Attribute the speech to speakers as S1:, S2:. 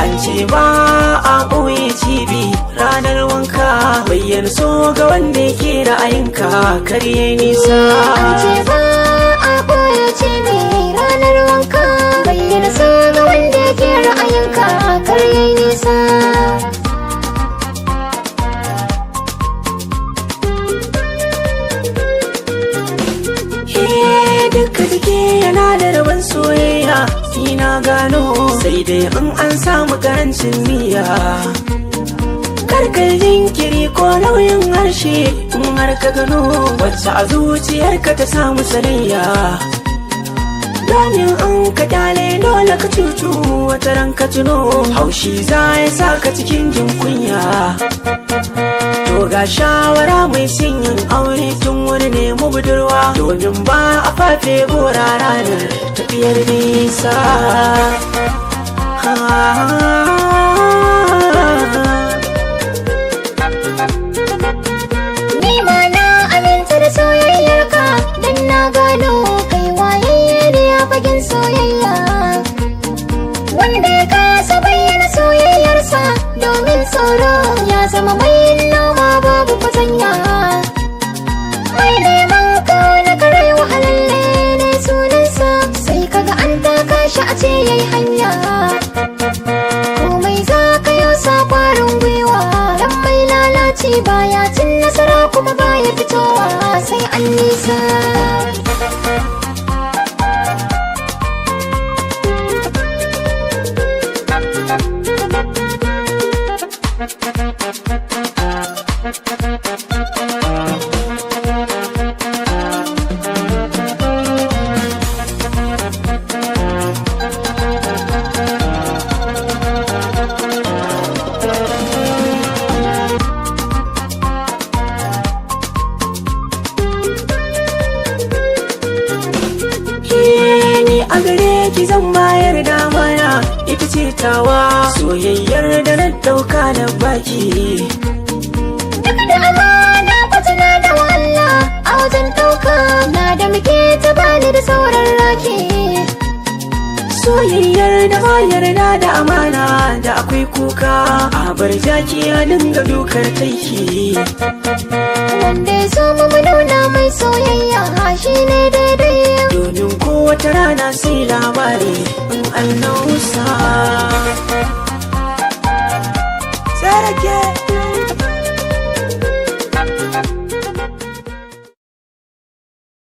S1: An ce ba a ɓoye cibi ranar wanka, bayyana so ga wanda yake ra'ayinka kar yayi nisa.
S2: An ce ba a ɓoye cibi ranar wanka, bayyana so ga wanda yake ra'ayinka kar yayi nisa.
S1: Duka jiki yana da rabon soyayya, ni na gano sai dai in an samu karancin niyya. Karkar jinkiri ko nauyin harshe in har ka gano wacce a zuciyarka ta samu sanayya. Domin an ka kyale dole ka cutu wata ran ka tuno, haushi za ya sa ka cikin jin kunya. To ga shawara mai yin aure tun wani nemi budurwa, domin ba a fafe gora ranar tafiyar nisa.
S2: Ni ma na aminta da soyayyarka, dan na gano kai wayayye ne a fagen soyayya. Wanda ya kasa bayyana soyayyarsa domin tsoro ya zama mai noma babu fatanya. Mai neman kauna karai wahalalle ne sunansa, sai kaga an taka shi a ce yayi hanya. Komai za ka yi sa kwarin gwiwa, dan mai lalaci baya cin nasara kuma baya fitowa sai an nisa.
S1: A gare ki zan bayar da mana ita ce tawa, soyayyar da na dauka da baki.
S2: Duk da amana kwatana da walla a wajen dauka, na da muke ta bani da sauran rake.
S1: Soyayyar da ba yarda da amana da akwai kuka, a bar jaki a dinga dukar taiki.
S2: Wanda ya so mu nuna mai soyayya shi ne daidai,
S1: domin kowace rana sai labari in an nausa. Sarake